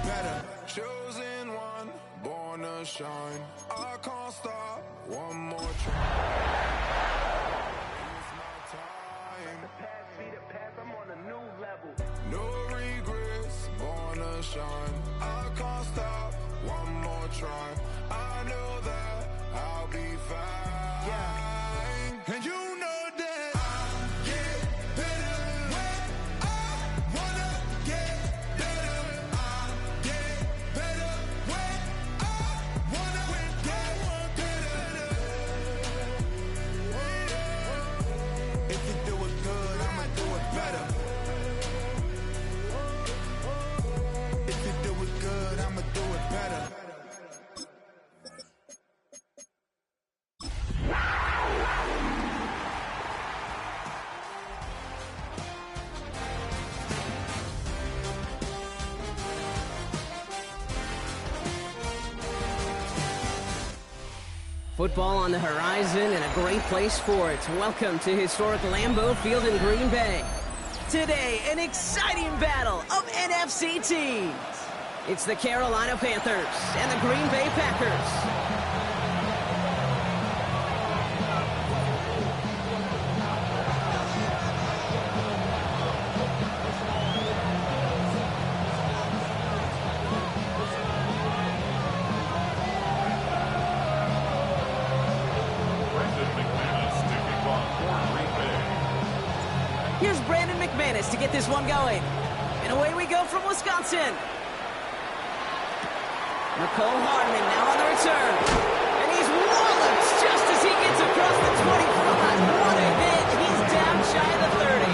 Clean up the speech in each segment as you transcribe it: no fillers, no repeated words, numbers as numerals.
better. Chosen one, born to shine. I can't stop, one more try. It's my time. I'm on a new level. No regrets, born to shine. I can't stop, one more try. I know that I'll be fine. Yeah. And you know that I get better when I wanna get better. I get better when I wanna get better. If you do it good, I'ma do it better. If you do it good, I'ma do it better. Football on the horizon and a great place for it. Welcome to historic Lambeau Field in Green Bay. Today, an exciting battle of NFC teams. It's the Carolina Panthers and the Green Bay Packers. Here's Brandon McManus to get this one going. And away we go from Wisconsin. Nicole Hardman now on the return. And he's walloped just as he gets across the 25. What a hit. He's down shy of the 30.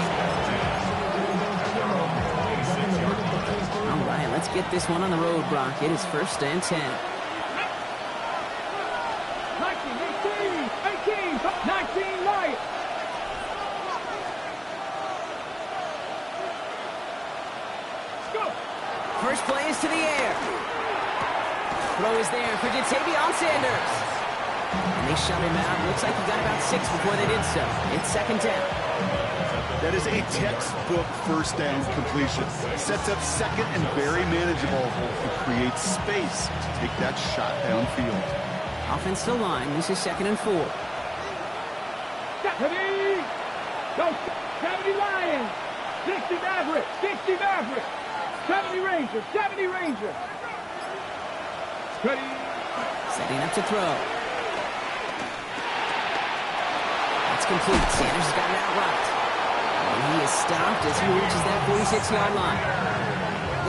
All right, let's get this one on the road, Brock. It is 1st and 10. 19 right. First play is to the air. Throw is there for Ja'Tavion Sanders. And they shut him out. Looks like he got about 6 before they did so. It's 2nd down. That is a textbook first down completion. Sets up second and very manageable. It creates space to take that shot downfield. Offensive line. This is 2nd and 4. 70! Go 70 Lions! 60 Mavericks! 60 Mavericks! 70 Rangers! 70 Rangers! Ready? Setting up to throw. That's complete. Sanders has got it outright. And he is stopped as he reaches that 46-yard line.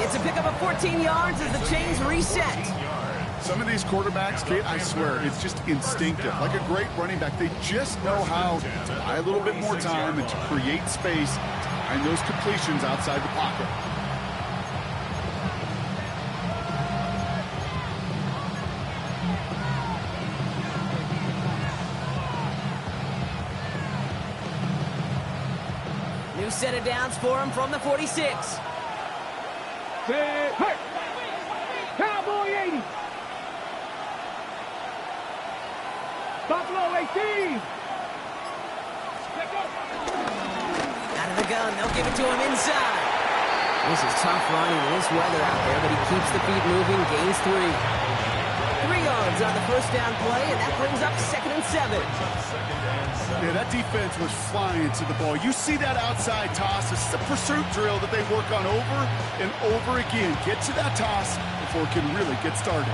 It's a pickup of 14 yards as the chains reset. Some of these quarterbacks, Kate, I swear, it's just instinctive. Like a great running back, they just know how to buy a little bit more time and to create space to find those completions outside the pocket. New set of downs for him from the 46. Hey! Cowboy 80! Buffalo 18! Out of the gun, they'll give it to him inside. This is tough running in this weather out there, but he keeps the feet moving, gains 3. 3 yards on the first down play, and that brings up 2nd and 7. Yeah, that defense was flying to the ball. You see that outside toss. This is a pursuit drill that they work on over and over again. Get to that toss before it can really get started.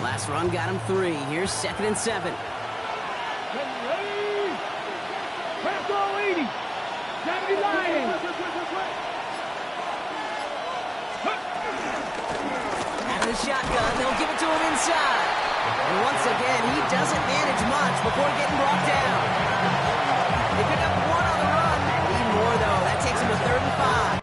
Last run got him 3. Here's 2nd and 7. Ready? Buffalo 80! 70 Lions! Out of the shotgun, they'll give it to him inside. And once again, he doesn't manage much before getting brought down. They pick up 1 on the run. Need more, though. That takes him to 3rd and 5.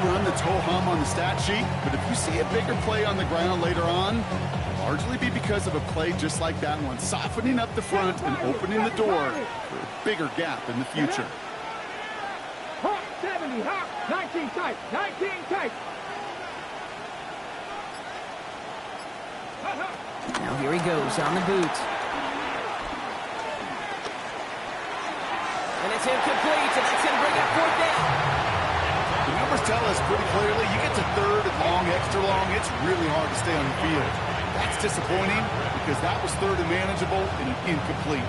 run that's ho-hum on the stat sheet, but if you see a bigger play on the ground later on, it'll largely be because of a play just like that one, softening up the front and opening the door for a bigger gap in the future. Hawk 70, Hawk 19 tight, 19 tight. Now here he goes on the boot. And it's incomplete, and that's going to bring up fourth down. The numbers tell us pretty clearly, you get to third and long, extra long, it's really hard to stay on the field. That's disappointing because that was third and manageable and an incomplete.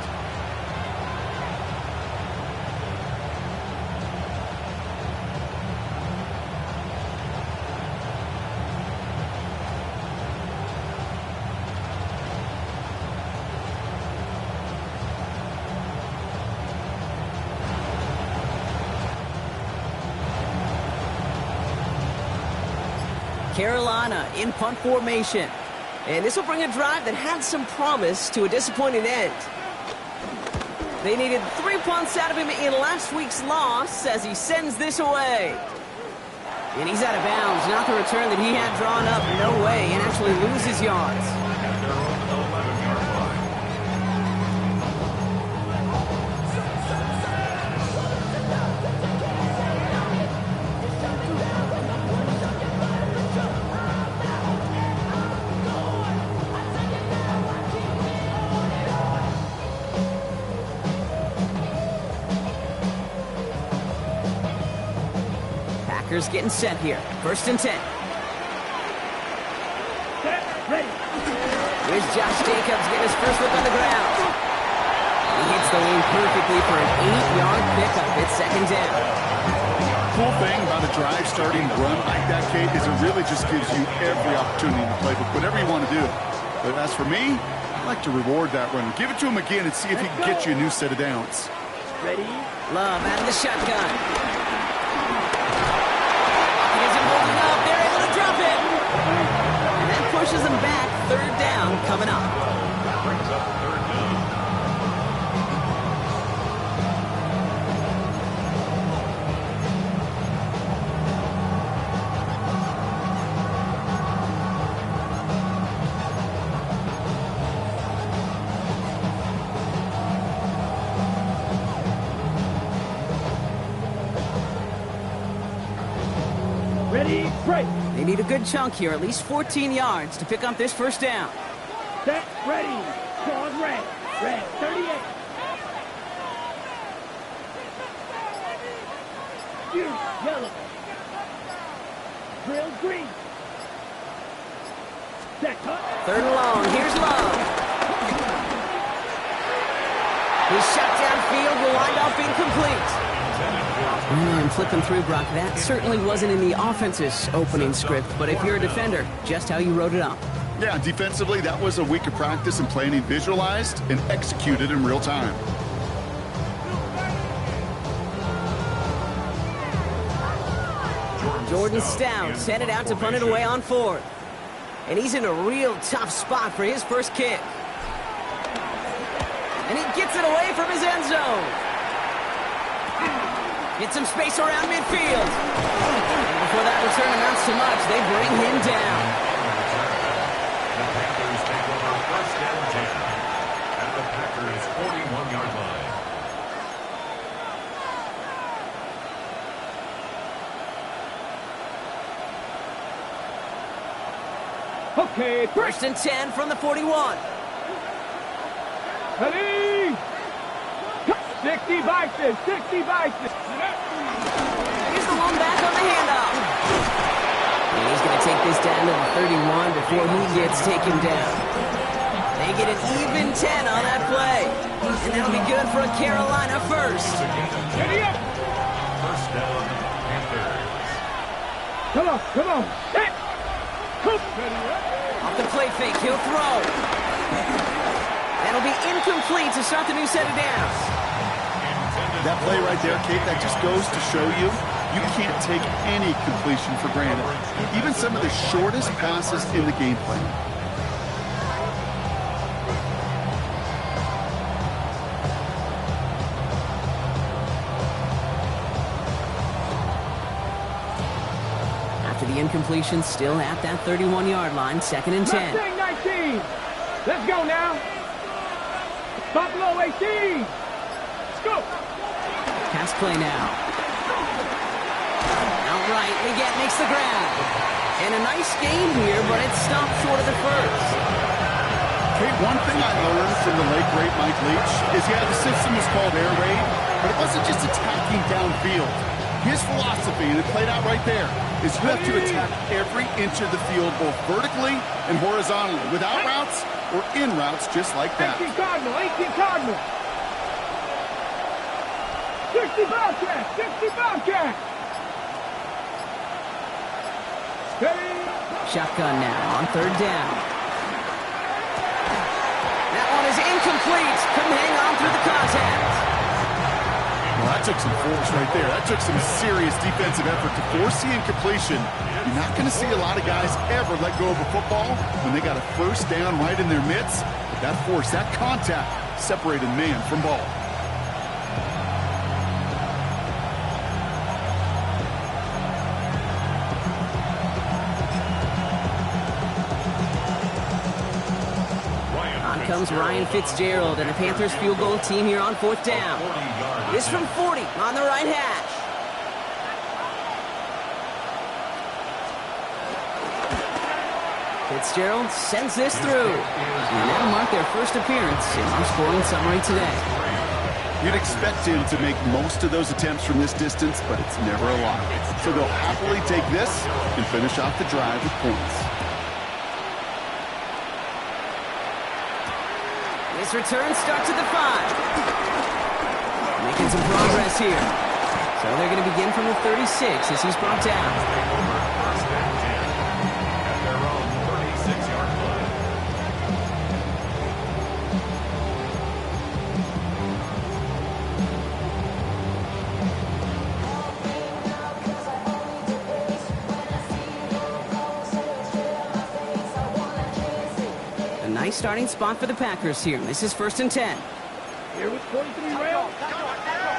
Carolina in punt formation. And this will bring a drive that had some promise to a disappointing end. They needed 3 punts out of him in last week's loss as he sends this away. And he's out of bounds. Not the return that he had drawn up. No way. And actually loses yards. Packers getting set here. 1st and 10. Here's Josh Jacobs getting his first look on the ground. He hits the lane perfectly for an 8-yard pickup. It's 2nd down. Cool thing about a drive starting run like that, Kate, is it really just gives you every opportunity to play whatever you want to do. But as for me, I like to reward that runner. Give it to him again and see if he can get you a new set of downs. Ready? Love out of the shotgun. And that pushes them back. 3rd down coming up. That brings up 3rd down. Ready, break. They need a good chunk here, at least 14 yards to pick up this 1st down. Set, ready. Pause, red. Red, 38. Use, yellow. Drill, green. Set, cut. 3rd and long. Here's Love. His shot downfield will wind up incomplete. And flipping through, Brock, that certainly wasn't in the offense's opening script, but if you're a defender, just how you wrote it up. Yeah, defensively, that was a week of practice and planning visualized and executed in real time. Jordan Stout headed out to punt it away on 4th. And he's in a real tough spot for his first kick. And he gets it away from his end zone. Get some space around midfield. And before that return amounts to much, they bring him down. The Panthers take over 1st and 10 at the Packers' 41-yard line. Okay, 1st and 10 from the 41. ready. 60 Vikings, 60 Vikings. Here's the one back on the handoff. And he's going to take this down to the 31 before he gets taken down. They get an even 10 on that play. And that'll be good for a Carolina first. Ready up. 1st down, Panthers. Come on. Set. Ready up. Off the play fake, he'll throw. That'll be incomplete to start the new set of downs. That play right there, Kate, that just goes to show you, you can't take any completion for granted. Even some of the shortest passes in the game plan. the incompletion still at that 31-yard line, 2nd and 10. Mustang 19. Let's go now. Buffalo 18. Let's go. Pass play now. Outright, Leggett makes the grab. And a nice gain here, but it stopped short of the first. Kate, one thing I learned from the late, great Mike Leach is, yeah, the system was called air raid, but it wasn't just attacking downfield. His philosophy, and it played out right there, is you have to attack every inch of the field, both vertically and horizontally, without routes or in routes, just like that. 18 Cardinal, 18 Cardinal. 60 Bobcat, 60 Bobcat. Shotgun now on 3rd down. That one is incomplete. Couldn't hang on through the contact. Well, that took some force right there. That took some serious defensive effort to force the incompletion. You're not going to see a lot of guys ever let go of a football when they got a first down right in their midst. But that force, that contact, separated man from ball. On comes Ryan Fitzgerald and the Panthers field goal team here on 4th down. This from 40 on the right hash. Fitzgerald sends this through. And that'll mark their first appearance in our scoring summary today. You'd expect him to make most of those attempts from this distance, but it's never a lot. So they'll happily take this and finish off the drive with points. This return starts at the 5. Making some progress here. So they're going to begin from the 36 as he's brought down. First and 10 at their own 36-yard line. A nice starting spot for the Packers here. This is 1st and 10. Here with 43 rail.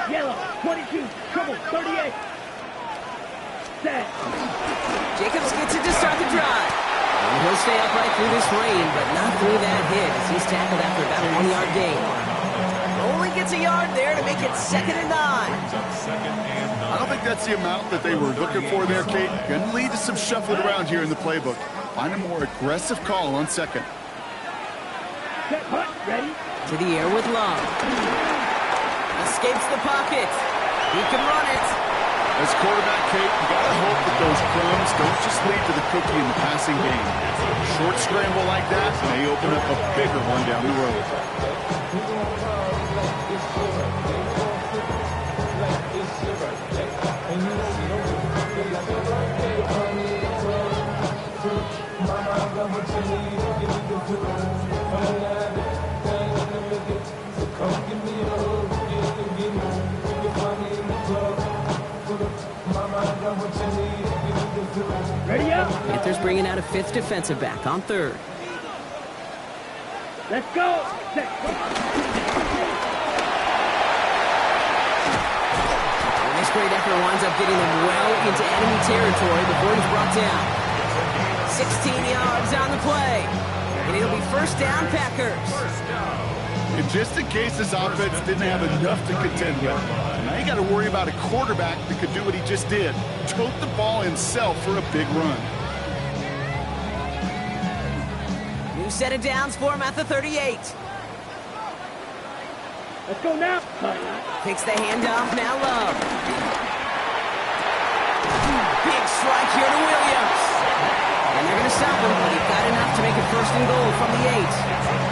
Yellow, 22, trouble, 38. Set. Jacobs gets it to start the drive. And he'll stay upright through this rain, but not through that hit as he's tackled after about a 1-yard gain. Only gets a yard there to make it 2nd and 9. I don't think that's the amount that they were looking for there, Kate. Going to lead to some shuffling around here in the playbook. Find a more aggressive call on 2nd. Set, punt, ready. To the air with Love. Escapes the pocket. He can run it. As quarterback, Kate, you got to hope that those crumbs don't just lead to the cookie in the passing game. A short scramble like that may open up a bigger one down the road. Ready up. Panthers bringing out a 5th defensive back on 3rd. Let's go. Set. And this great effort winds up getting them well into enemy territory before he's brought down. 16 yards on the play. And it'll be 1st down, Packers. And just in case this offense didn't have enough to contend with, now you got to worry about a quarterback that could do what he just did. Tote the ball himself for a big run. New set of downs for him at the 38. Let's go now. Takes the handoff, now Love. Big strike here to Williams. And they're going to stop him, but he got enough to make it 1st and goal from the 8.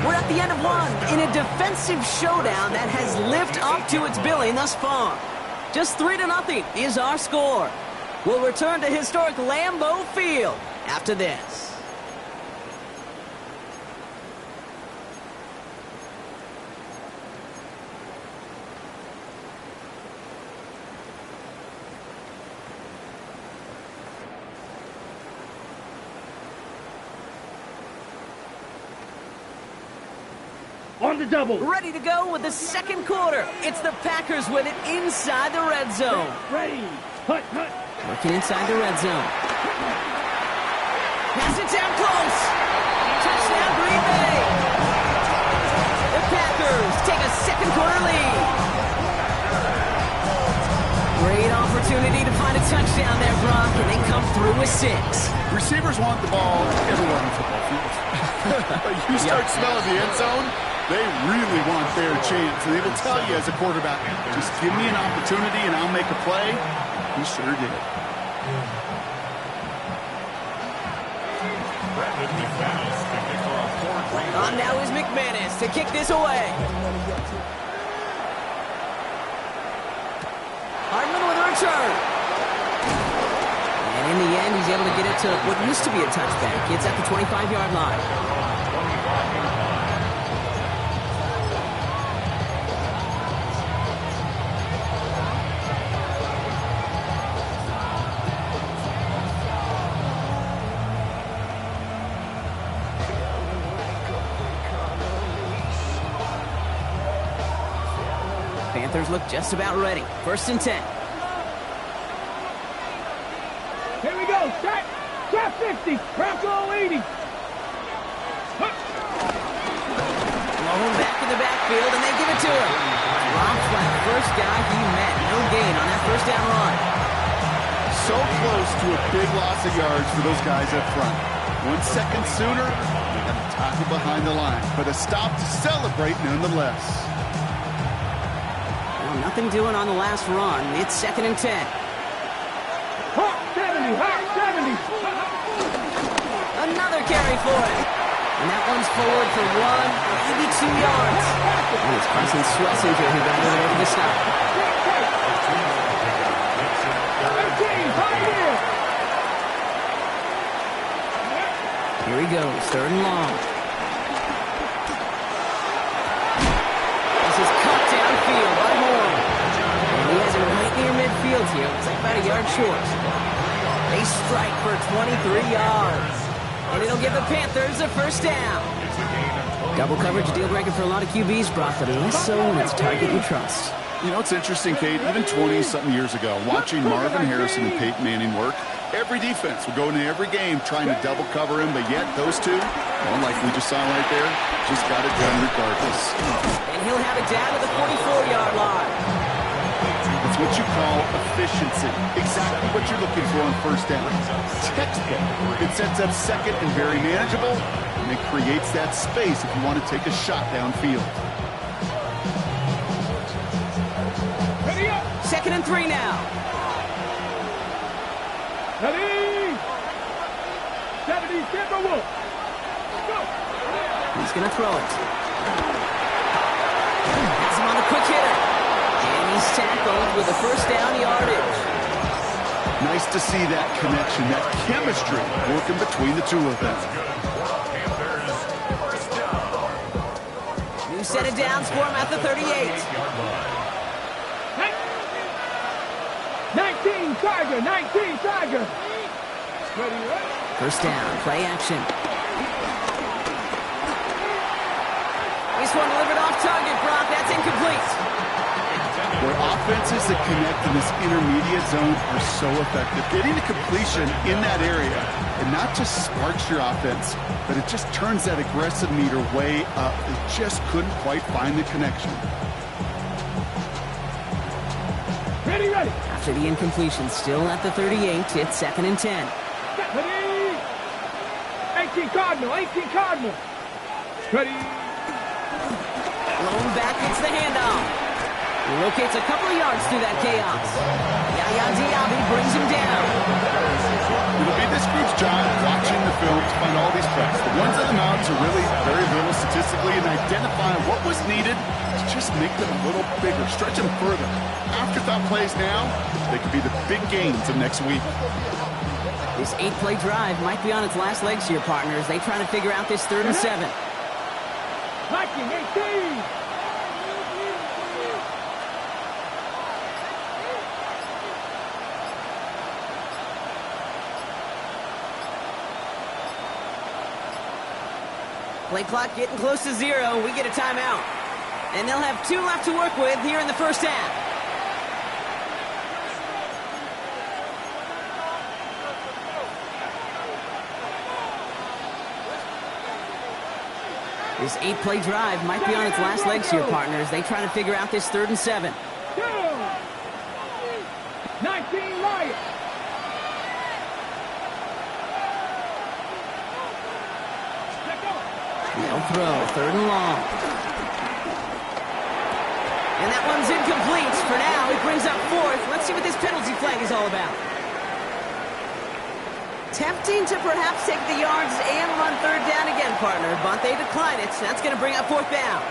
We're at the end of one in a defensive showdown that has lived up to its billing thus far. Just 3-0 is our score. We'll return to historic Lambeau Field after this. On the double. Ready to go with the second quarter. It's the Packers with it inside the red zone. Ready. Hut, hut. Working inside the red zone. Pass it down close. Touchdown Green Bay. The Packers take a second quarter lead. Great opportunity to find a touchdown there, Brock, and they come through with 6. Receivers want the ball everywhere on football fields. But you start smelling the end zone, they really want their chance. And they will tell you as a quarterback, just give me an opportunity and I'll make a play. He sure did. On now is McManus to kick this away. Hardman with a return. And in the end, he's able to get it to what used to be a touchback. It's at the 25-yard line. Panthers look just about ready. 1st and 10. Here we go. Trap 50. Bronco 80. Blown back in the backfield, and they give it to him. Dropped by the first guy he met. No gain on that first down run. So close to a big loss of yards for those guys up front. 1 second sooner, they got a tackle behind the line. But a stop to celebrate nonetheless. Well, nothing doing on the last run. It's 2nd and 10. Hawk 70. Hawk 70. Another carry for it. And that one's forward for 1, maybe 2 yards. And it's Carson Schlesinger who got over there for the stop. 13. High in. Here he goes, 3rd and long. This is cut downfield by Moore. And he has it right near midfield here. Looks like about a yard short. They strike for 23 yards. And it'll give the Panthers a first down. Double coverage deal breaker for a lot of QBs, Brock, but less so when it's target you trust. You know, it's interesting, Kate, even 20-something years ago, watching Marvin Harrison and Peyton Manning work, every defense would go into every game trying to double cover him, but yet those two, well, like we just saw right there, just got it done regardless. And he'll have it down to the 44-yard line. It's what you call efficiency. Exactly what you're looking for on first down. Textbook. It sets up second and very manageable, and it creates that space if you want to take a shot downfield. Ready up. 2nd and 3 now. Ready. 70. Timberwolves. Go. He's going to throw it. Has him on a quick hitter. And he's tackled with a first down yardage. Nice to see that connection, that chemistry working between the two of them. New set of downs for him at the 38. 19 Tiger. 19 Tiger. Ready, right? First down, play action. This one delivered off target, Brock. That's incomplete. Where offenses that connect in this intermediate zone are so effective. Getting a completion in that area, it not just sparks your offense, but it just turns that aggressive meter way up. They just couldn't quite find the connection. Ready, ready. After the incompletion, still at the 38, it's 2nd and 10. Ready. 18 Cardinal. 18 Cardinal. Ready. Blown back, hits the handoff. He locates a couple of yards through that chaos. Yaya Diaby brings him down. It'll be this group's job watching the film to find all these plays. The ones on the mountains are really very little statistically and identify what was needed to just make them a little bigger, stretch them further. Afterthought plays now, they could be the big gains of next week. This 8-play drive might be on its last legs here, partners. They try to figure out this 3rd and 7. Viking 18. Play clock getting close to 0. We get a timeout. And they'll have 2 left to work with here in the first half. This 8-play drive might be on its last legs here, partners. They try to figure out this 3rd and 7. 19 Lions. They'll throw, 3rd and long. And that one's incomplete. For now, he brings up 4th. Let's see what this penalty flag is all about. Tempting to perhaps take the yards and run 3rd down again, partner, but they decline it. That's going to bring up 4th down.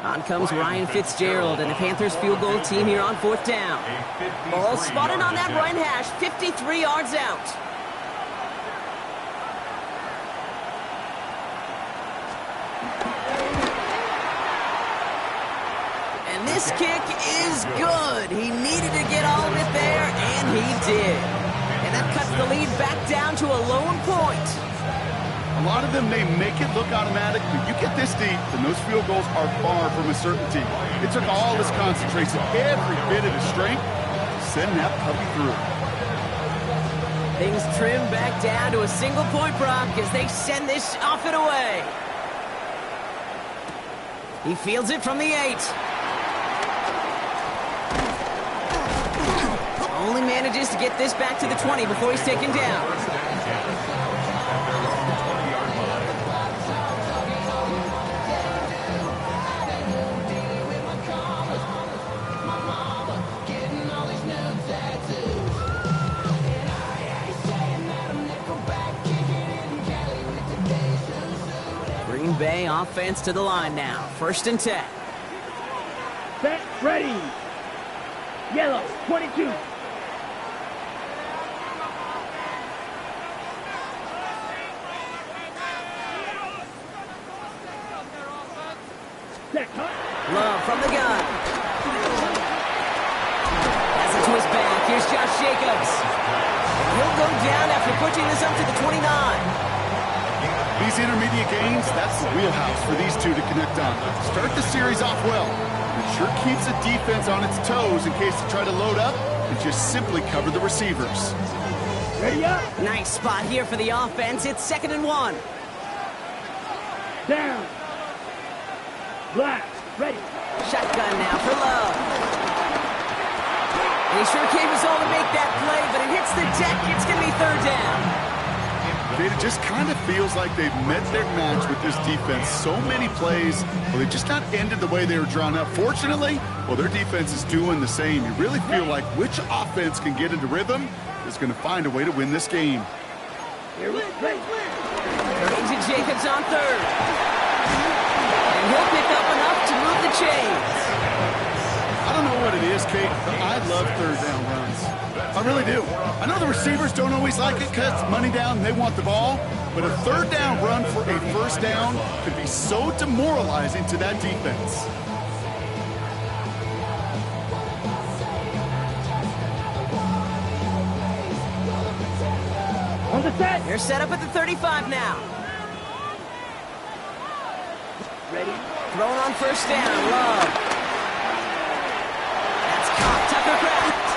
On comes Ryan Fitzgerald and the Panthers field goal team here on 4th down. Ball spotted on that right hash, 53 yards out. And this kick is good. He needed to get all of it there, and he did. And that cuts the lead back down to a lone point. A lot of them may make it look automatic, but you get this deep, and those field goals are far from a certainty. It took all his concentration, every bit of his strength, to send that puppy through. Things trim back down to a single-point Brock as they send this off and away. He fields it from the 8. Only manages to get this back to the 20 before he's taken down. Green Bay offense to the line now. 1st and 10. Set, ready. Yellow, 22. Set, cut. Love from the gun. Has it to his back. Here's Josh Jacobs. He'll go down after pushing this up to the 29. These intermediate gains, that's the wheelhouse for these two to connect on. Start the series off well. It sure keeps the defense on its toes in case they try to load up and just simply cover the receivers. Ready up. Nice spot here for the offense. It's 2nd and 1. Down. Black, ready. Shotgun now for Love. And he sure came his all to make that play, but it hits the deck. It's going to be 3rd down. It just kind of feels like they've met their match with this defense. So many plays, well, they just not ended the way they were drawn up. Fortunately, well, their defense is doing the same. You really feel like which offense can get into rhythm is going to find a way to win this game. Here we go. Into Jacobs on 3rd. And he'll pick up enough to move the chains. I don't know what it is, Kate, but I love 3rd down runs. I really do. I know the receivers don't always like it because it's money down and they want the ball, but a 3rd down run for a 1st down could be so demoralizing to that defense. On the set. They're set up at the 35 now. Ready. Throwing on 1st down. Love. That's caught. Tucker Kraft.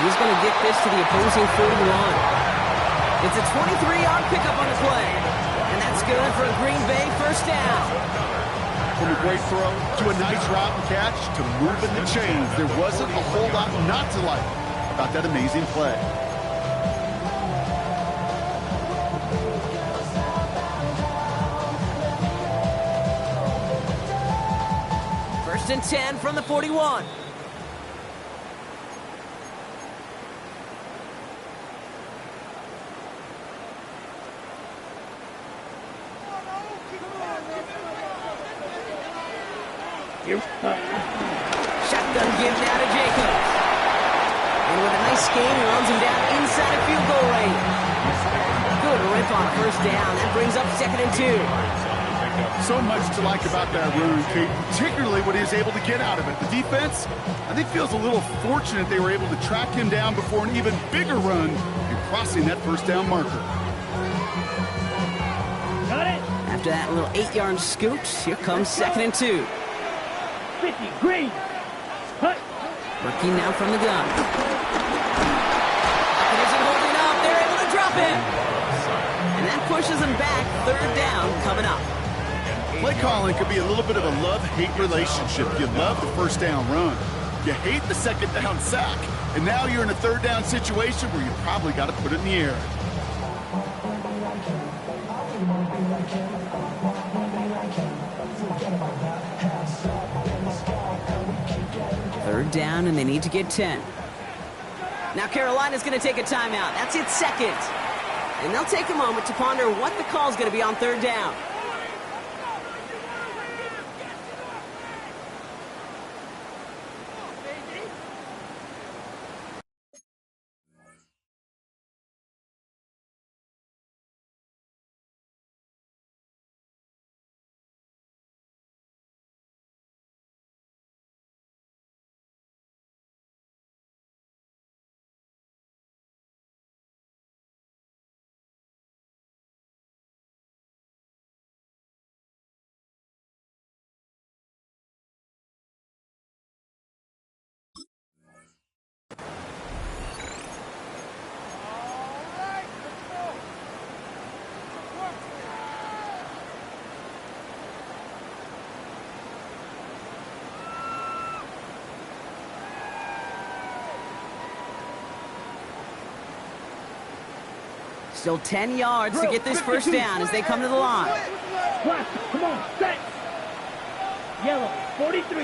He's going to get this to the opposing 41. It's a 23-yard pickup on the play. And that's good for a Green Bay 1st down. From a great throw to a nice route and catch to moving the chains, there wasn't a whole lot not to like about that amazing play. First and 10 from the 41. Shotgun give now to Jacobs. And with a nice game, he runs him down inside of field goal range. Good rip on first down. That brings up 2nd and 2. So much to like about that run, Kate, particularly what he was able to get out of it. The defense, I think, feels a little fortunate they were able to track him down before an even bigger run and crossing that first down marker. Got it. After that little 8-yard scoot, here comes 2nd and 2. 50, green. Hut. Working now from the gun. It isn't holding up. They're able to drop him. And that pushes him back. 3rd down coming up. Play calling could be a little bit of a love-hate relationship. You love the first down run. You hate the 2nd down sack. And now you're in a 3rd down situation where you probably got to put it in the air. Third down, and they need to get 10. Now Carolina's going to take a timeout. That's its 2nd. And they'll take a moment to ponder what the call's going to be on 3rd down. Still 10 yards to get this first down as they come to the line. Black, come on, set. Yellow, 43.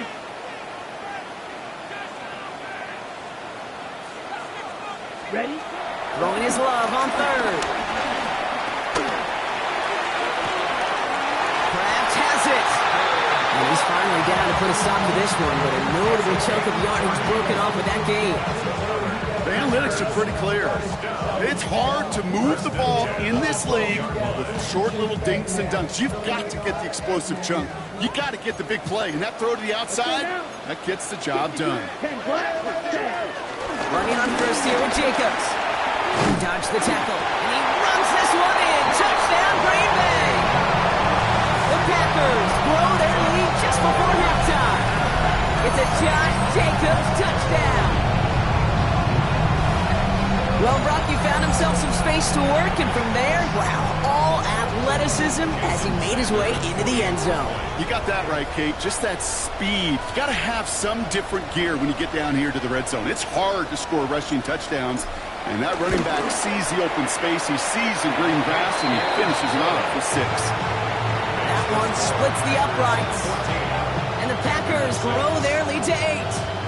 Ready? Throwing his love on 3rd. Kraft has it. And he's finally down to put a stop to this one, but a notable chunk of yardage broken off with that game. The analytics are pretty clear. It's hard to move the ball in this league with short little dinks and dunks. You've got to get the explosive chunk. You got to get the big play. And that throw to the outside, that gets the job done. Running on first here with Jacobs. He dodged the tackle, and he runs this one in. Touchdown, Green Bay! The Packers blow their lead just before halftime. It's a Josh Jacobs touchdown. Well, Brock, he found himself some space to work, and from there, wow, all athleticism as he made his way into the end zone. You got that right, Kate. Just that speed. You got to have some different gear when you get down here to the red zone. It's hard to score rushing touchdowns, and that running back sees the open space. He sees the green grass, and he finishes it off with 6. That one splits the uprights, and the Packers grow their lead to 8.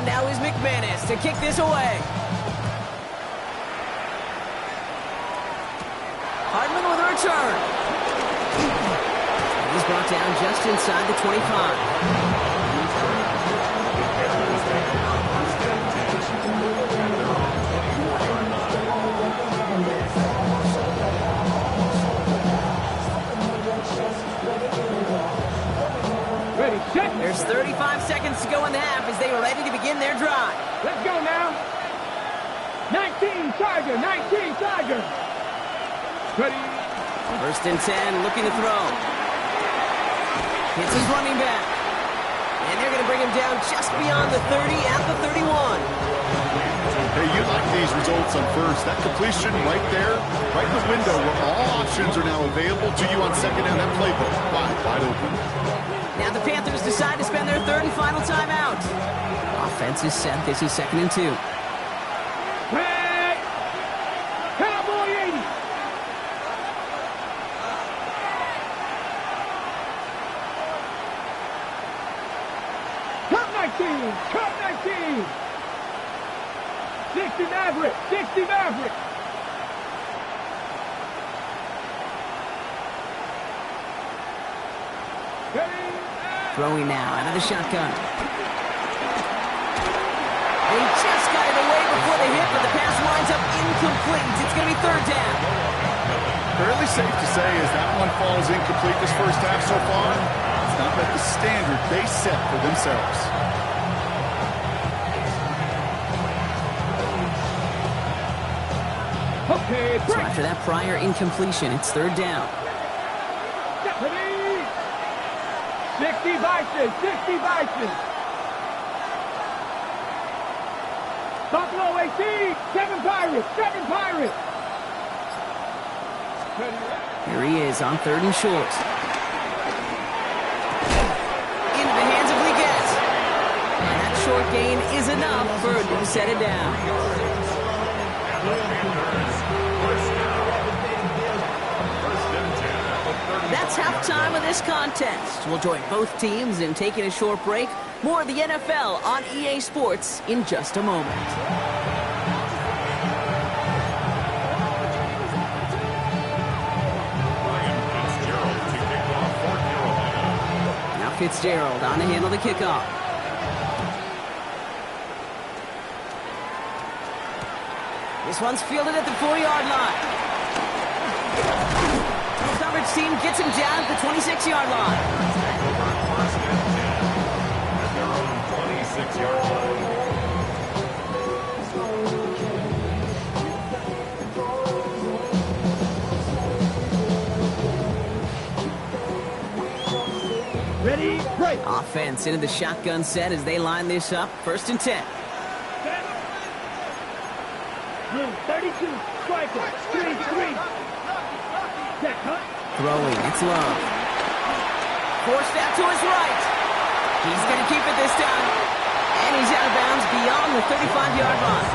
Now is McManus to kick this away. Hardman with a return. He's brought down just inside the 25. Ready, set. There's 35 seconds to go in the half as they are ready to begin their drive. Let's go now. 19 Tiger, 19 Tiger. Ready. First and 10, looking to throw. Hits his running back. And they're going to bring him down just beyond the 30 at the 31. Hey, you like these results on first. That completion right there, right in the window where all options are now available to you on second down. That playbook wide open. Now the Panthers decide to spend their 3rd and final timeout. Offense is set. This is 2nd and 2. Hey! Cowboy 80. 19. Cut 19. 60 Maverick. 60 Maverick. Throwing now out of the shotgun. They just got it away before the hit, but the pass winds up incomplete. It's going to be third down. Fairly safe to say as that one falls incomplete this first half so far, it's not met the standard they set for themselves. Okay, So after that prior incompletion, it's third down. 60 Bison, 60 Bison. Buffalo 18, 7 Pirates, 7 Pirates. Here he is on third and short. Into the hands of Leggett. And that short gain is enough for a new set of downs. That's halftime of this contest. We'll join both teams in taking a short break. More of the NFL on EA Sports in just a moment. Now Fitzgerald on to handle the kickoff. This one's fielded at the 4-yard line. Coverage team gets him down at the 26-yard line. First and 10 at their own 26-yard line. Ready, break. Offense into the shotgun set as they line this up. First and 10. Room 32, striker, 3-3. Set, cut. Throwing, it's Love. Forced out to his right. He's going to keep it this time. And he's out of bounds beyond the 35-yard line.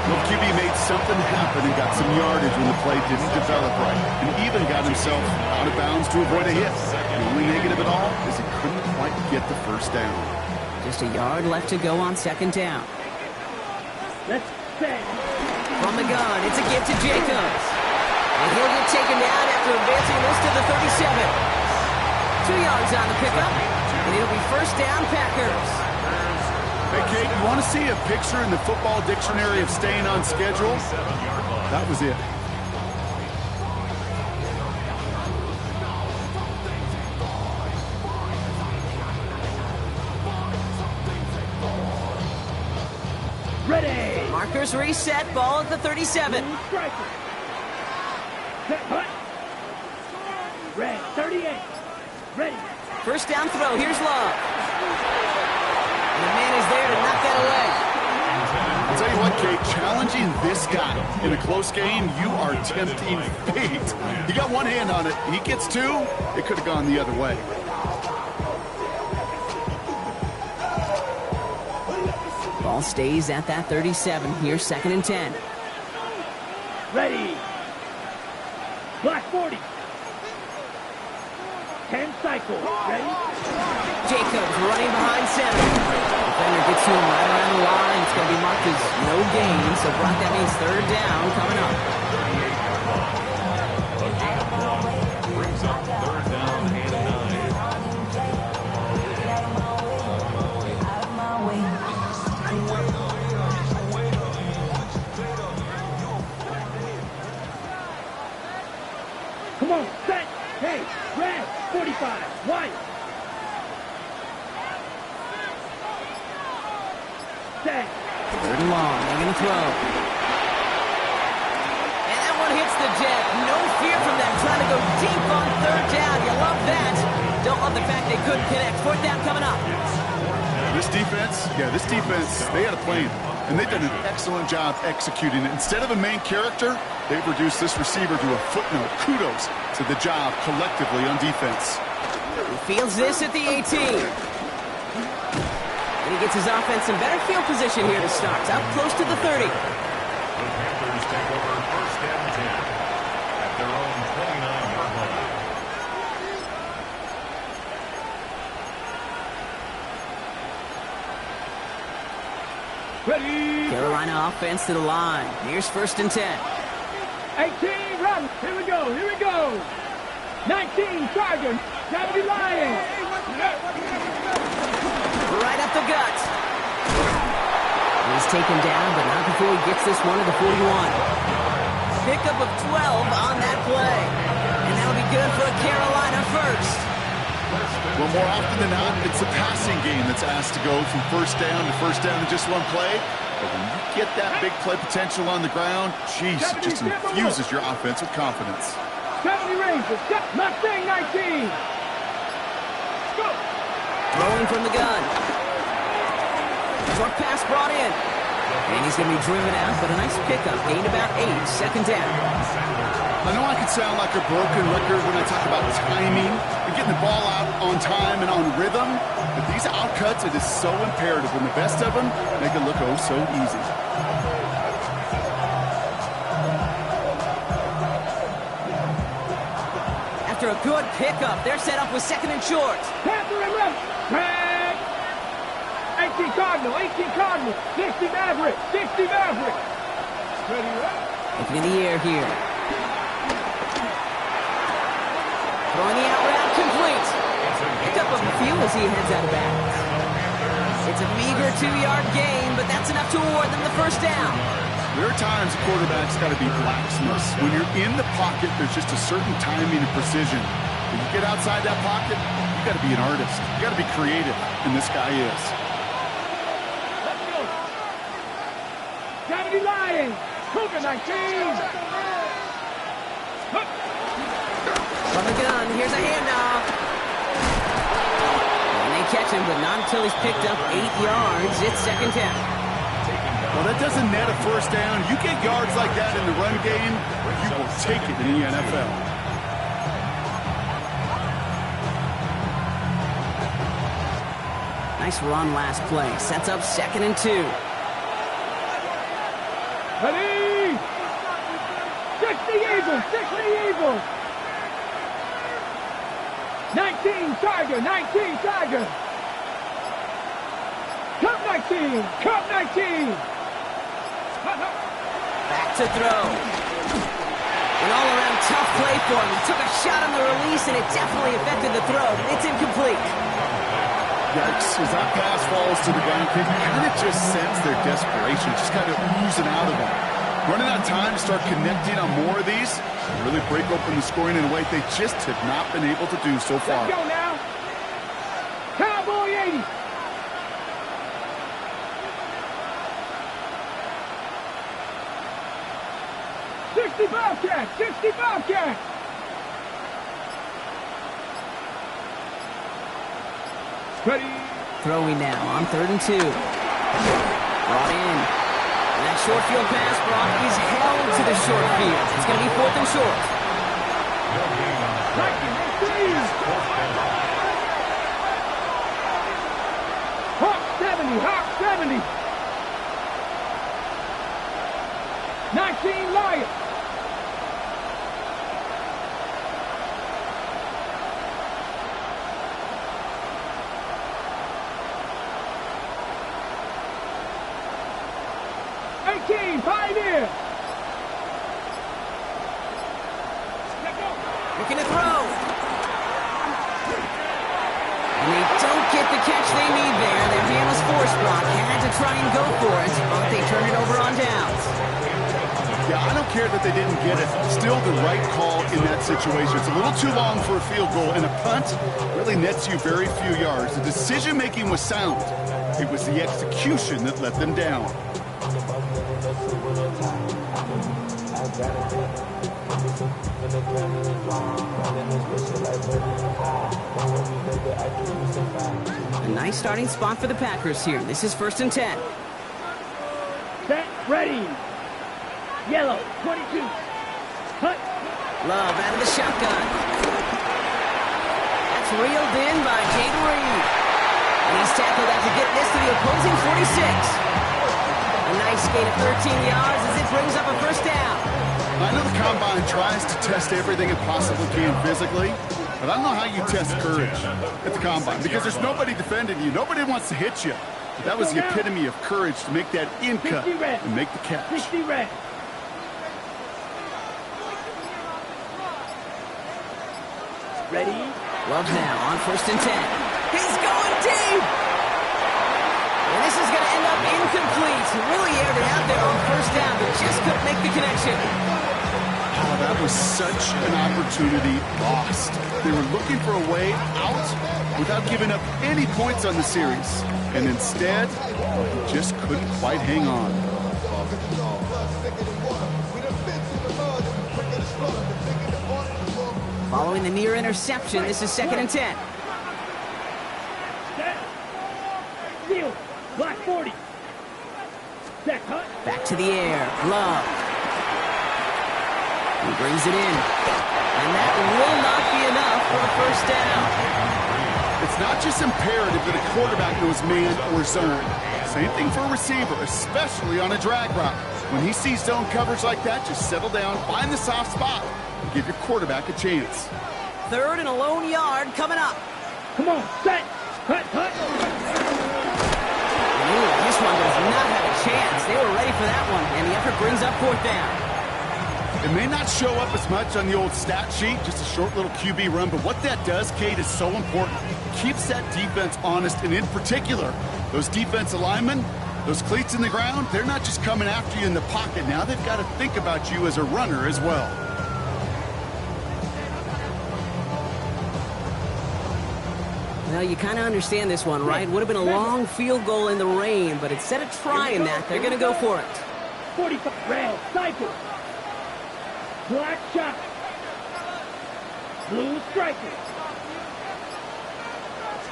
Well, QB made something happen and got some yardage when the play didn't develop right. And even got himself out of bounds to avoid a hit. The only negative at all is he couldn't quite get the first down. Just a yard left to go on second down. Let's set. From the gun, it's a give to Jacobs. And he'll get taken down after advancing this to the 37. 2 yards on the pickup, and it'll be first down Packers. Hey, Kate, you want to see a picture in the football dictionary of staying on schedule? That was it. Ready. Markers reset, ball at the 37. Striker. Set, cut. Red, 38. Ready. First down throw, here's Love. And the man is there to knock that away. I'll tell you what, Kate, challenging this guy in a close game, you are tempting fate. He got one hand on it. He gets two. It could have gone the other way. Ball stays at that 37. Here's second and 10. Ready. Black 40. 10 cycle. Ready. Jacobs running behind center. Defender gets to him right around the line. It's going to be marked as no gain. So Brock, that means third down coming up. A gain of 1 brings up third down and 9. Come on, set. Hey, red, 45, white. Set. Third and long. They're going to throw. And that one hits the jet. No fear from them. Trying to go deep on third down. You love that. Don't love the fact they couldn't connect. Fourth down coming up. This defense, they had a plan. And they've done an excellent job executing it. Instead of a main character, they've reduced this receiver to a footnote. Kudos to the job collectively on defense. He fields this at the 18. And he gets his offense in better field position here to start. Up close to the 30. The Panthers take over first and 10 at their own 29-yard line. Ready. Carolina offense to the line. Here's 1st and 10. 18, run. Here we go. Here we go. 19, Chargers. 70 Lions. Right up the gut. He's taken down, but not before he gets this one to the 41. Pickup of 12 on that play. And that'll be good for a Carolina first. Well, more often than not, it's the passing game that's asked to go from first down in just one play. But when you get that big play potential on the ground, geez, it just infuses your offense with confidence. 70 Rangers. Mustang 19. Go. Throwing from the gun. Short pass brought in. And he's going to be driven out, but a nice pickup. Gained about 8, 2nd down. I know I could sound like a broken record when I talk about timing and getting the ball out on time and on rhythm, but these outcuts, it is so imperative, and the best of them make it look oh so easy. After a good pickup, they're set up with 2nd and short. Panther and left. Drag. 18 Cardinal. 18 Cardinal. 60 Maverick. 60 Maverick. Ready, right? Looking in the air here. Throwing the out route complete. Pick up a few as he heads out of bounds. It's a meager 2-yard gain, but that's enough to award them the 1st down. There are times a quarterback's got to be blacksmiths. When you're in the pocket, there's just a certain timing and precision. When you get outside that pocket, you got to be an artist. You got to be creative, and this guy is. Let's go. 70 Lions. Cougar 19. From the gun, here's a handoff. And they catch him, but not until he's picked up 8 yards. It's 2nd down. Well, that doesn't net a 1st down. You get yards like that in the run game, you will take it in the NFL. Nice run last play. Sets up 2nd and 2. Ready. 60 Eagles. 60 Eagles. 19 Tiger. 19 Tiger. Cup 19. Cup 19. Back to throw. An all-around tough play for him. He took a shot on the release, and it definitely affected the throw. It's incomplete. Yikes, as that pass falls to the ground, you kind of just sense their desperation, just kind of oozing out of them. Running out of time to start connecting on more of these, and really break open the scoring in a way they just have not been able to do so far. Let's go now. Cowboy 80. Bobcat! 60 Bobcat! Ready. Throwing now on 3rd and 2. Brought in. And that short field pass brought is held to the short field. It's going to be 4th and short. Hawk 70, Hawk 70. 19 Lions. Pioneer! Looking to throw. And they don't get the catch they need there. Their man was forced block. Had to try and go for it, but they turn it over on downs. Yeah, I don't care that they didn't get it. Still the right call in that situation. It's a little too long for a field goal, and a punt really nets you very few yards. The decision-making was sound. It was the execution that let them down. A nice starting spot for the Packers here. This is 1st and 10. Set, ready. Yellow, 22. Hut. Love out of the shotgun. That's reeled in by Jaden Reed. And he's tackled after getting this to the opposing 46. A nice gain of 13 yards as it brings up a 1st down. I know the Combine tries to test everything it possibly can physically, but I don't know how you test courage at the Combine because there's nobody defending you. Nobody wants to hit you. That was the epitome of courage to make that in cut and make the catch. 60 reps. Ready? Love's now on 1st and 10. He's going deep! And this is going to end up incomplete. Really aired it out there on 1st down, but just couldn't make the connection. Oh, that was such an opportunity lost. They were looking for a way out without giving up any points on the series. And instead, he just couldn't quite hang on. Following the near interception, this is 2nd and 10. Set. Steal. Black 40. Set. Cut. Back to the air. Love. He brings it in. And that will not be enough for a 1st down. It's not just imperative that a quarterback knows man or zone. Same thing for a receiver, especially on a drag route. When he sees zone coverage like that, just settle down, find the soft spot, and give your quarterback a chance. 3rd and a lone yard coming up. Come on. Set. Cut. Cut. Ooh, this one does not have a chance. They were ready for that one, and the effort brings up 4th down. It may not show up as much on the old stat sheet, just a short little QB run, but what that does, Kate, is so important. Keeps that defense honest, and in particular, those defensive linemen, those cleats in the ground, they're not just coming after you in the pocket. Now they've got to think about you as a runner as well. Well, you kind of understand this one, right? Would have been a long field goal in the rain, but instead of trying that, they're going to go for it. 45. Red. Cycle. Black shot. Blue striker.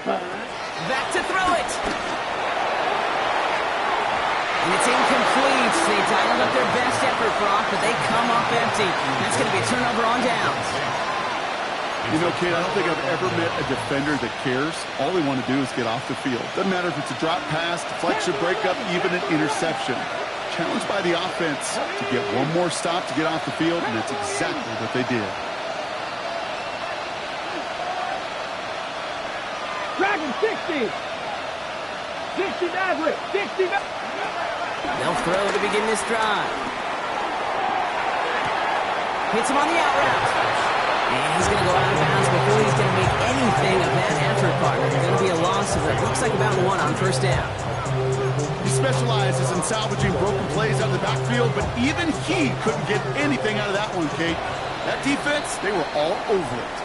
Back to throw it. And it's incomplete. They dialed up their best effort, Brock, but they come up empty. That's going to be a turnover on downs. You know, Kate, I don't think I've ever met a defender that cares. All they want to do is get off the field. Doesn't matter if it's a drop pass, deflection, breakup, even an interception. Challenged by the offense to get one more stop to get off the field, and that's exactly what they did. Dragon 60. 60 Maverick. 60 Maverick. They'll throw to begin this drive. Hits him on the out route. And he's going to go out of bounds before he's going to make anything of that effort, partner. There's going to be a loss of what looks like about 1 on 1st down. He specializes in salvaging broken plays out of the backfield, but even he couldn't get anything out of that one, Kate. That defense, they were all over it.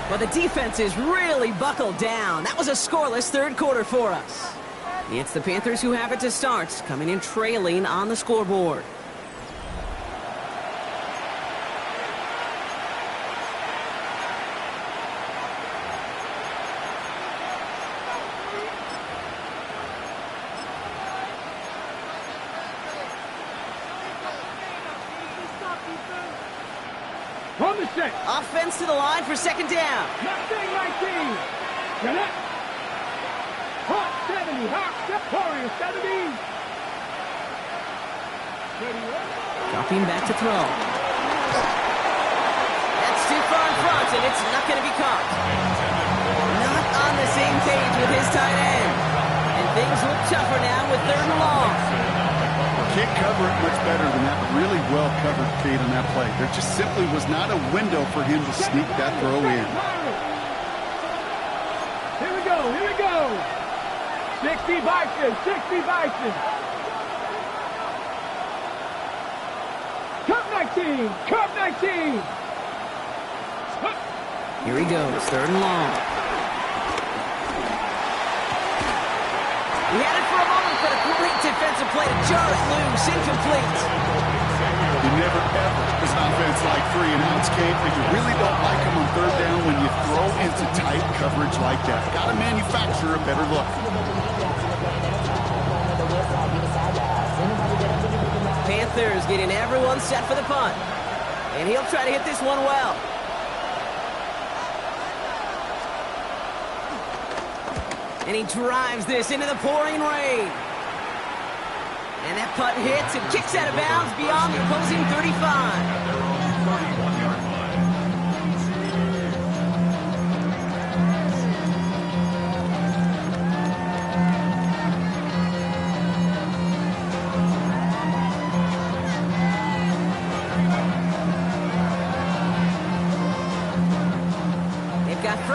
Well, the defense is really buckled down. That was a scoreless 3rd quarter for us. It's the Panthers who have it to start, coming in trailing on the scoreboard. On the set. Offense to the line for 2nd down. Mustang 19. Get up. Hawk 70. Hawk Warrior 70. Dropping back to throw. That's too far in front, and it's not going to be caught. Not on the same page with his tight end. And things look tougher now with 3rd and long. Can't cover it much better than that. Really well covered, Kate, on that play. There just simply was not a window for him to sneak that throw in. Here we go. Here we go. 60 Bison. 60 Bison. Cup 19. Cup 19. Here he goes, 3rd and long. He had it for a moment, but a great defensive play to jar it loose, incomplete. You never ever, as an offense like 3 and outs, Kate, but you really don't like them on 3rd down when you throw into tight coverage like that. Got to manufacture a better look. Panthers getting everyone set for the punt. And he'll try to hit this one well. And he drives this into the pouring rain. And that punt hits and kicks out of bounds beyond the opposing 35.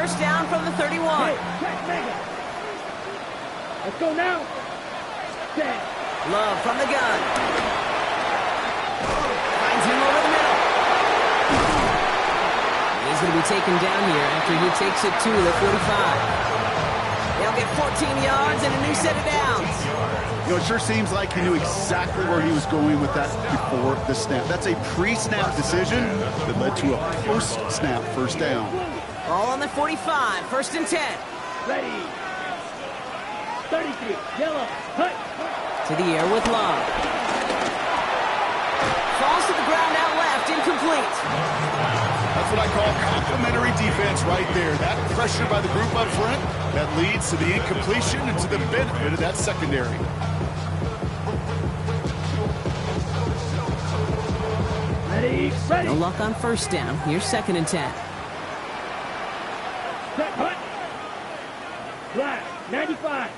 first down from the 31. Hey, check mega. Let's go now. Set. Love from the gun. Finds him over the middle. He's going to be taken down here after he takes it to the 45. They'll get 14 yards and a new set of downs. You know, it sure seems like he knew exactly where he was going with that before the snap. That's a pre-snap decision that led to a post-snap first down. All on the 45, first and 10. Ready. 33. Yellow. Hut. To the air with Love. Falls to the ground out left, incomplete. That's what I call complimentary defense right there. That pressure by the group up front, that leads to the incompletion and to the benefit of that secondary. Ready. Ready. No luck on first down. Here's second and 10. Set. Hut. Black. 95.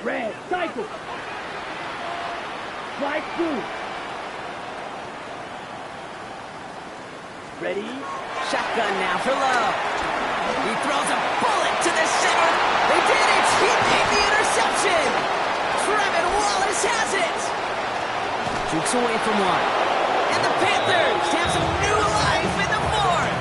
Red. Cycle. Slide through. Ready. Shotgun now for Love. He throws a bullet to the center. They did it. He made the interception. Trevin Wallace has it. Jukes away from one. And the Panthers have some new life in the fourth.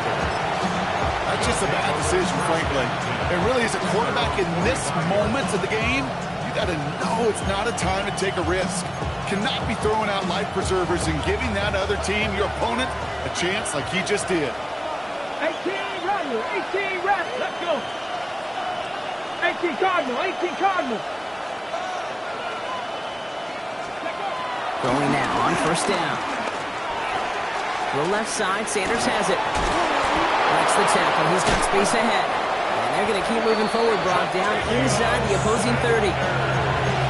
That's just a bad decision, frankly. And really, as a quarterback in this moment of the game, you got to know it's not a time to take a risk. Cannot be throwing out life preservers and giving that other team, your opponent, a chance like he just did. 18 Rattler. 18 Rattler. Let's go. 18 Cardinal. 18 Cardinal. Going now on first down. To the left side, Sanders has it. Breaks the tackle. He's got space ahead. And they're going to keep moving forward, Brock, down inside the opposing 30.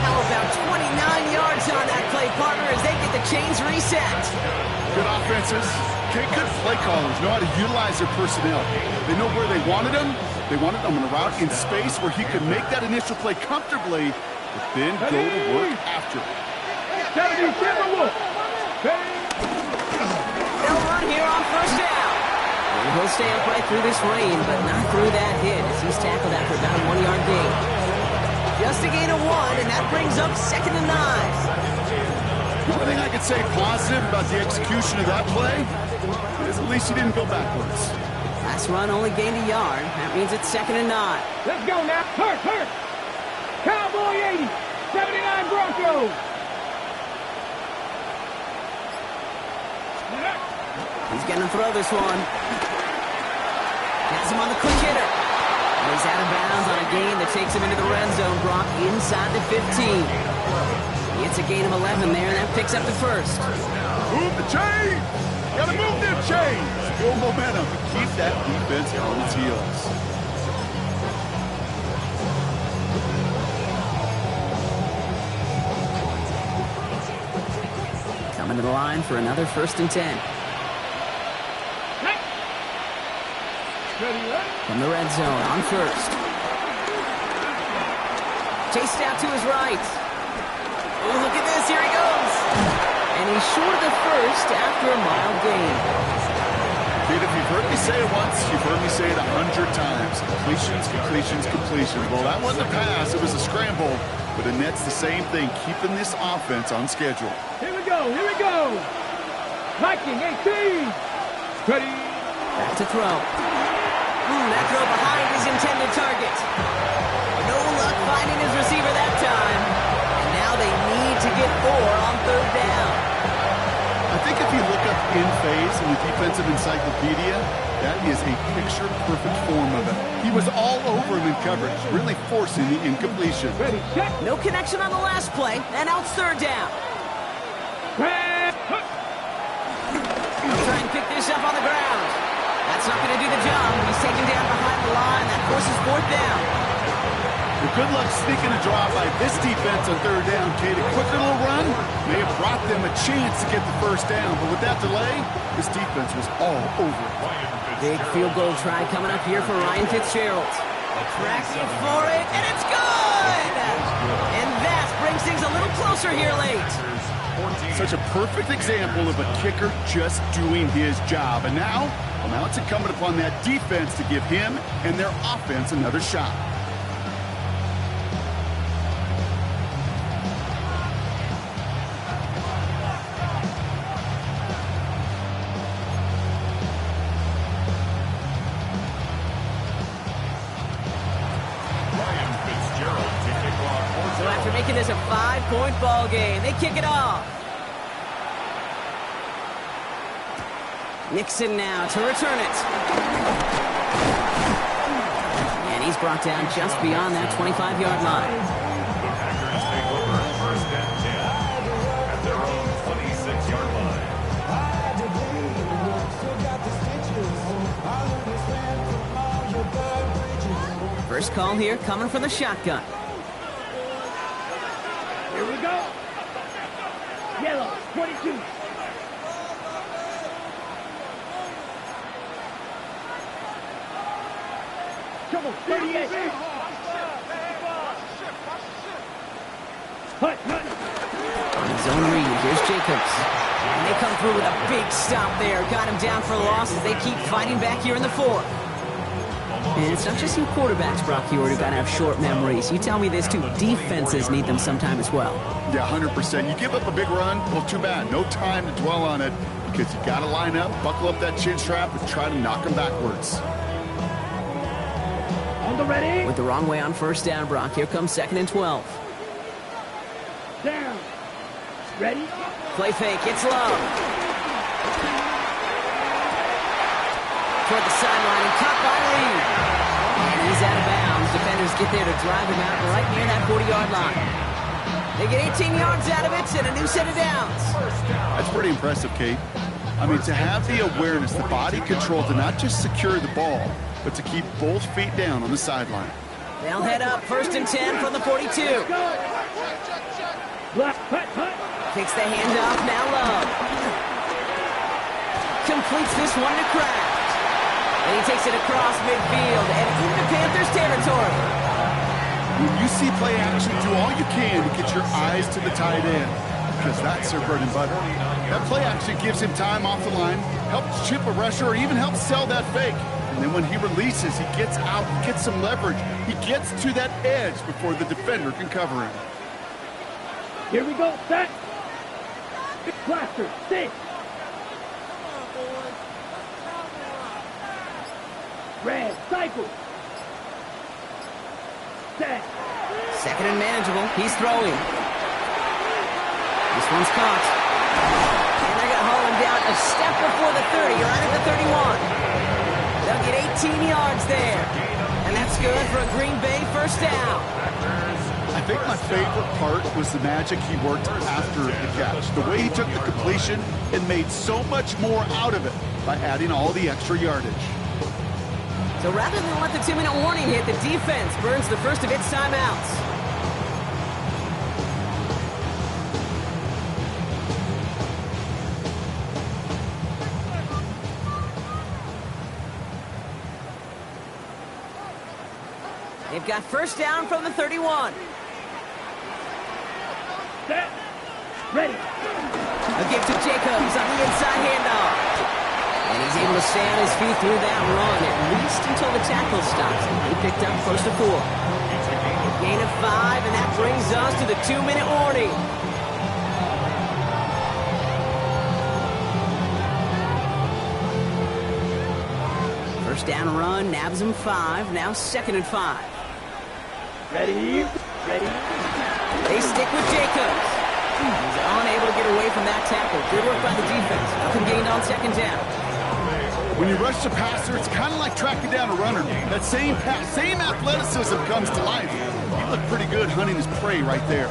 How about 29 yards on that play, partner, as they get the chains reset. Good offenses. Good play callers know how to utilize their personnel. They know where they wanted him. They wanted him in a route in space where he could make that initial play comfortably, but then go to work after it. 70 Timberwolves. They'll run here on first down. And he'll stay upright through this rain, but not through that hit as he's tackled after about a 1-yard gain. Just a gain of 1, and that brings up second and 9. The only thing I could say positive about the execution of that play is at least he didn't go backwards. Last run only gained a yard. That means it's second and 9. Let's go now. Hurt. Cowboy 80. 79 Broncos. He's going to throw this one. Has him on the quick hitter. And he's out of bounds on a gain that takes him into the red zone, Brock, inside the 15. It's a gain of 11 there, and that picks up the first. Move the chain! Gotta move them chains! Build momentum and keep that defense on its heels. Coming to the line for another first and 10. From the red zone on first. Chased out to his right. Oh, look at this. Here he goes. And he's short of the first after a mild gain. Dude, if you've heard me say it once, you've heard me say it 100 times. Completions. Well, that wasn't a pass. It was a scramble. But it nets the same thing, keeping this offense on schedule. Here we go. Viking 18. Ready. Back to throw. That throw behind his intended target. No luck finding his receiver that time. And now they need to get 4 on third down. I think if you look up in phase in the defensive encyclopedia, that is a picture-perfect form of it. He was all over him in coverage, really forcing the incompletion. Ready, check. No connection on the last play, and out third down. He'll try and pick this up on the ground. That's not going to do the job. He's taken down behind the line. That forces fourth down. Well, good luck sneaking a draw by this defense on third down, Kate. A quicker little run may have brought them a chance to get the first down, but with that delay, this defense was all over it. Big field goal try coming up here for Ryan Fitzgerald. Tracking for it, and it's good! And that brings things a little closer here late. Such a perfect example of a kicker just doing his job. And now it's incumbent upon that defense to give him and their offense another shot. So after making this a 5-point ball game, they kick it off. Nixon now to return it. And he's brought down just beyond that 25-yard line. The Packers take over first and 10 at their own 26-yard line. First call here coming from the shotgun. Here we go. Yellow, 22. Trouble, 38. Hut. Zone read, here's Jacobs. And they come through with a big stop there. Got him down for a loss as they keep fighting back here in the fourth. And it's not just you quarterbacks, Brock Huard, who got to have short memories. You tell me this too. Defenses need them sometime as well. Yeah, 100%. You give up a big run, well, too bad. No time to dwell on it because you got to line up, buckle up that chin strap, and try to knock them backwards. On the ready. With the wrong way on first down, Brock. Here comes 2nd and 12. Down. Ready. Play fake. It's low. Toward the sideline and caught by Reed. And he's out of bounds. Defenders get there to drive him out right near that 40-yard line. They get 18 yards out of it and a new set of downs. That's pretty impressive, Kate. I mean, to have the awareness, the body control to not just secure the ball, but to keep both feet down on the sideline. They'll head up 1st and 10 from the 42. Takes the handoff, now low. Completes this one to Kraft. And he takes it across midfield and into Panthers territory. When you see play action, do all you can to get your eyes to the tight end, because that's their bread and butter. That play action gives him time off the line, helps chip a rusher, or even helps sell that fake. And then when he releases, he gets out, he gets some leverage. He gets to that edge before the defender can cover him. Here we go, set. Blaster, 6. Red, cycle. Set. 2nd and manageable. He's throwing. This one's caught. And they're going to haul him down a step before the 30, right at the 31. They'll get 18 yards there. And that's good for a Green Bay first down. I think my favorite part was the magic he worked after the catch. The way he took the completion and made so much more out of it by adding all the extra yardage. So rather than let the 2-minute warning hit, the defense burns the first of its timeouts. They've got first down from the 31. Set. Ready. A give to Jacobs on the inside handoff. And he's able to stay on his feet through that run, at least until the tackle stops. He picked up close to 4. Gain of 5, and that brings us to the 2-minute warning. First down run, nabs him 5, now 2nd and 5. Ready. They stick with Jacobs. He's unable to get away from that tackle. Good work by the defense. Nothing gained on 2nd down. When you rush the passer, it's kind of like tracking down a runner. That same pass, same athleticism comes to life. He looked pretty good hunting his prey right there.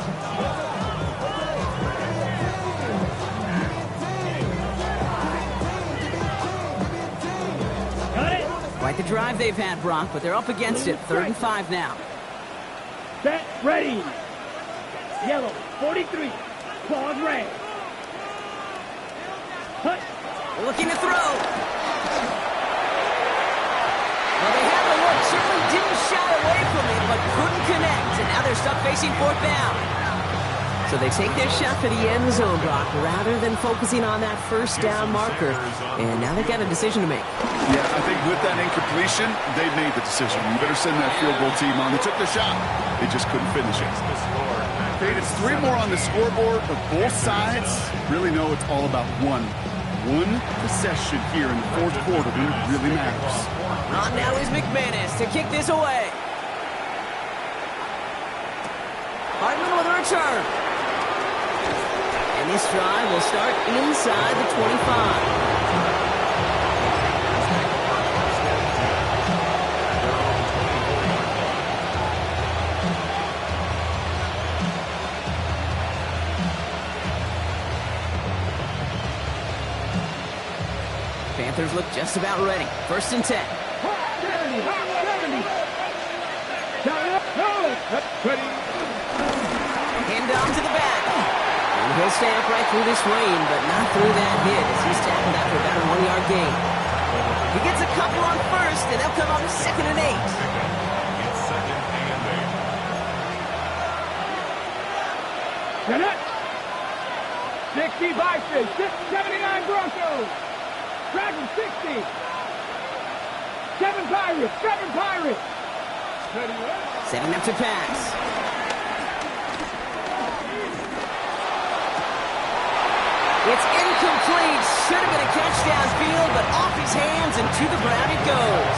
Got it. Quite the drive they've had, Brock, but they're up against it. 3rd and 5 now. Set. Ready. Yellow, 43. Claws red. Hut. Looking to throw. Well, they had the look. Certainly didn't shy away from it, but couldn't connect. And now they're stuck facing 4th down. So they take their shot for the end zone, Brock, rather than focusing on that first down marker. And now they've got a decision to make. Yeah, I think with that incompletion, they made the decision. You better send that field goal team on. They took their shot. They just couldn't finish it. Okay, it's 3 more on the scoreboard, but both sides really know it's all about one possession here in the fourth quarter when it really matters. On now is McManus to kick this away. Hardman with a return. And this drive will start inside the 25. Panthers look just about ready. 1st and 10. 70. Hand down to the back. And he'll stay upright through this rain, but not through that hit as he's tackled after about a 1-yard gain. He gets a couple on 1st, and they'll come up 2nd and 8. It's 2nd and 8. Get it. 60 Vikings, 79 Broncos. Dragons 60. 7 Pirates. Setting up to pass. It's incomplete. Should have been a catch downfield, but off his hands and to the ground it goes.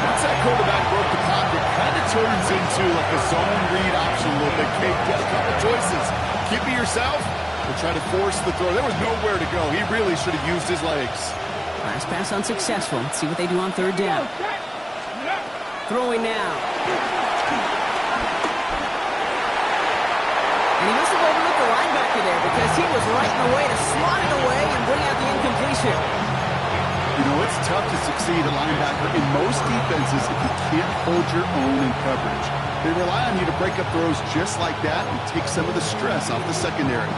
Once that quarterback broke the pocket, kind of turns into like a zone read option a little bit. Kate, get a couple choices. Keep it yourself or try to force the throw. There was nowhere to go. He really should have used his legs. Last pass unsuccessful. Let's see what they do on 3rd down. Throwing now. And he must have overlooked the linebacker there because he was right in the way to swat it away and bring out the incompletion. You know, it's tough to succeed at linebacker in most defenses if you can't hold your own in coverage. They rely on you to break up throws just like that and take some of the stress off the secondary.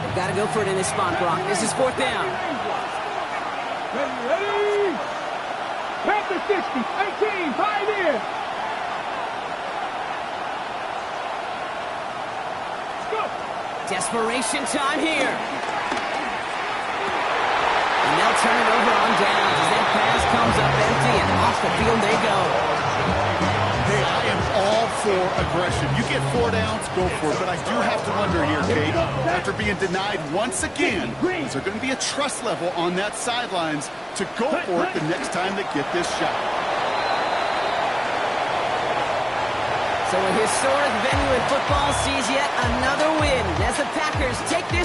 They've got to go for it in this spot, Brock. This is 4th down. Ready. Panther 60, 18, Pioneer. Go. Desperation time here. And they'll turn it over on downs as that pass comes up empty and off the field they go. Hey, I am all for aggression. You get 4 downs, go for it. But I do have to wonder here, Kate, after being denied once again, is there going to be a trust level on that sidelines to go for it the next time they get this shot? So a historic venue in football sees yet another win as the Packers take this